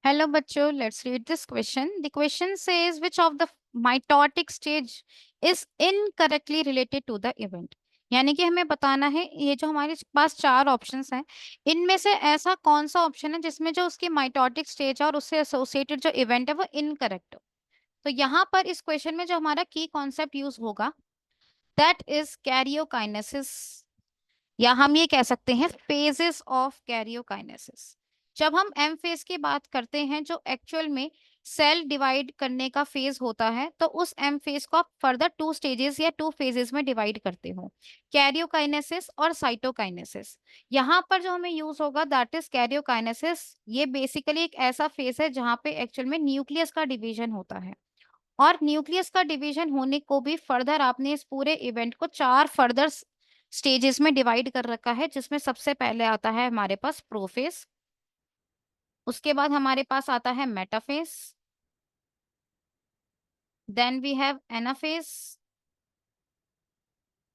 Hello, bachcho. Let's read this question. The question says, which of the mitotic stage is incorrectly related to the event? यानी कि हमें बताना है ये जो हमारे पास चार ऑप्शंस हैं इनमें से ऐसा कौन सा ऑप्शन है जिसमें जो उसकी माइटोटिक स्टेज है और उससे एसोसिएटेड जो इवेंट है वो इनकरेक्ट हो। तो यहाँ पर इस क्वेश्चन में जो हमारा की कॉन्सेप्ट यूज होगा दैट इज कैरियोकाइनेसिस, या हम ये कह सकते हैं फेजेस ऑफ कैरियोकाइनेसिस। जब हम एम फेज की बात करते हैं जो एक्चुअल में सेल डिवाइड करने का फेज होता है, तो उस एम फेज को आप फर्दर टू स्टेजेस या टू फेजेस में डिवाइड करते हो, कैरियोकाइनेसिस और साइटोकाइनेसिस। यहाँ पर जो हमें यूज होगा दैट इज कैरियोकाइनेसिस। ये बेसिकली एक ऐसा फेज है जहाँ पे एक्चुअल में न्यूक्लियस का डिवीजन होता है, और न्यूक्लियस का डिवीजन होने को भी फर्दर आपने इस पूरे इवेंट को चार फर्दर स्टेजेस में डिवाइड कर रखा है, जिसमें सबसे पहले आता है हमारे पास प्रोफेज, उसके बाद हमारे पास आता है metaphase, then we have anaphase,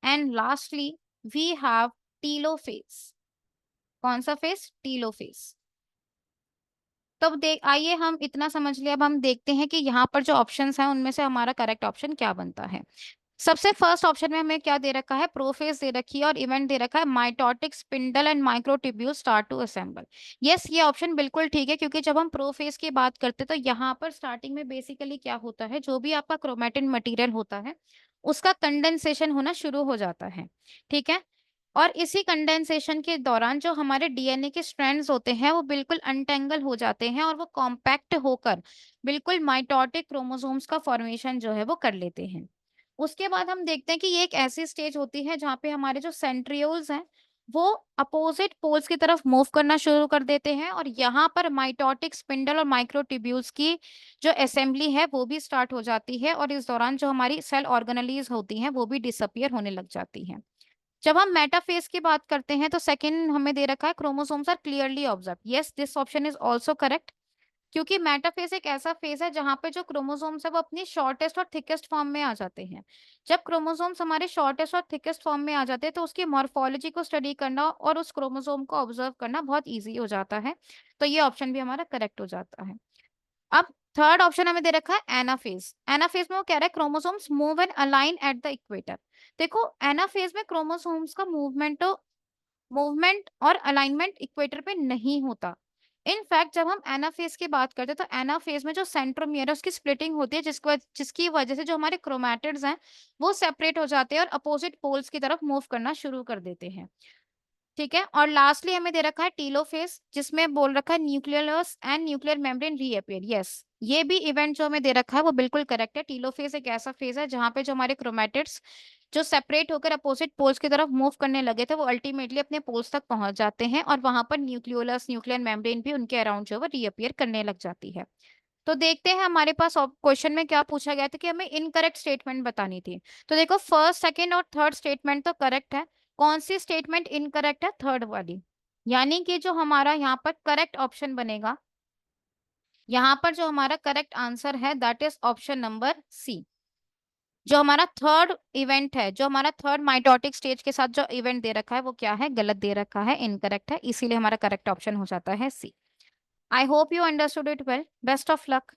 and lastly we have telophase. कौन सा फेज? टीलोफेज। तब देख आइए हम इतना समझ लिया, अब हम देखते हैं कि यहाँ पर जो ऑप्शंस हैं उनमें से हमारा करेक्ट ऑप्शन क्या बनता है। सबसे फर्स्ट ऑप्शन में हमें क्या दे रखा है? प्रोफेज दे रखी है और इवेंट दे रखा है mitotic spindle and microtubule start to assemble. Yes, ये ऑप्शन बिल्कुल ठीक है, क्योंकि जब हम प्रोफेज की बात करते हैं तो यहाँ पर स्टार्टिंग में बेसिकली क्या होता है, जो भी आपका क्रोमेटिन मटेरियल होता है उसका कंडेंसेशन होना शुरू हो जाता है। ठीक है, और इसी कंडेंसेशन के दौरान जो हमारे डीएनए के स्ट्रैंड्स होते हैं वो बिल्कुल अनटेंगल हो जाते हैं और वो कॉम्पैक्ट होकर बिल्कुल माइटोटिक क्रोमोसोम्स का फॉर्मेशन जो है वो कर लेते हैं। उसके बाद हम देखते हैं कि ये एक ऐसी स्टेज होती है जहाँ पे हमारे जो सेंट्रियोल्स हैं वो अपोजिट पोल्स की तरफ मूव करना शुरू कर देते हैं, और यहाँ पर माइटोटिक स्पिंडल और माइक्रोट्यूब्यूल्स की जो असेंबली है वो भी स्टार्ट हो जाती है, और इस दौरान जो हमारी सेल ऑर्गेनेलीज होती हैं वो भी डिसअपियर होने लग जाती हैं। जब हम मेटाफेज की बात करते हैं तो सेकंड हमें दे रखा है chromosomes are clearly observe. Yes, this option is also correct, क्योंकि मेटाफेज एक ऐसा फेज है जहां पे जो क्रोमोसोम्स है वो अपनी शॉर्टेस्ट और थिकेस्ट फॉर्म में आ जाते हैं। जब क्रोमोसोम्स हमारे शॉर्टेस्ट और थिकेस्ट फॉर्म में आ जाते हैं तो उसकी मॉर्फोलॉजी को स्टडी करना और उस क्रोमोसोम को ऑब्जर्व करना बहुत ईजी हो जाता है। तो ये ऑप्शन भी हमारा करेक्ट हो जाता है। अब थर्ड ऑप्शन हमें दे रखा है एनाफेज। एनाफेज में वो कह रहा है chromosomes move and align at the equator. देखो, एनाफेज में क्रोमोसोम्स का मूवमेंट और अलाइनमेंट इक्वेटर पे नहीं होता। इनफैक्ट जब हम एनाफेज की बात करते हैं तो एनाफेज में जो सेंट्रोमियर है उसकी स्प्लिटिंग होती है, जिसकी वजह से जो हमारे क्रोमैटिड्स हैं वो सेपरेट हो जाते हैं और अपोजिट पोल्स की तरफ मूव करना शुरू कर देते हैं। ठीक है, और लास्टली हमें दे रखा है टीलोफेज, जिसमें बोल रखा है nucleus and nuclear membrane reappear. Yes, ये भी इवेंट जो हमें दे रखा है वो बिल्कुल करेक्ट है। टीलोफेज एक ऐसा फेज है जहां पे जो हमारे क्रोमैटिड्स जो सेपरेट होकर अपोजिट पोल्स की तरफ मूव करने लगे थे वो अल्टीमेटली अपने पोल्स तक पहुंच जाते हैं, और वहां पर न्यूक्लियोलस न्यूक्लियर मेम्ब्रेन भी उनके अराउंड जो है वो रीअपियर करने लग जाती है। तो देखते हैं हमारे पास क्वेश्चन में क्या पूछा गया था कि हमें इनकरेक्ट स्टेटमेंट बतानी थी। तो देखो, फर्स्ट सेकंड और थर्ड स्टेटमेंट तो करेक्ट है। कौन सी स्टेटमेंट इनकरेक्ट है? थर्ड वाली। यानी कि जो हमारा यहाँ पर करेक्ट ऑप्शन बनेगा, यहाँ पर जो हमारा करेक्ट आंसर है that is option number C. जो हमारा थर्ड इवेंट है, जो हमारा थर्ड माइटोटिक स्टेज के साथ जो इवेंट दे रखा है वो क्या है? गलत दे रखा है, इनकरेक्ट है, इसीलिए हमारा करेक्ट ऑप्शन हो जाता है C. I hope you understood it well. Best of luck.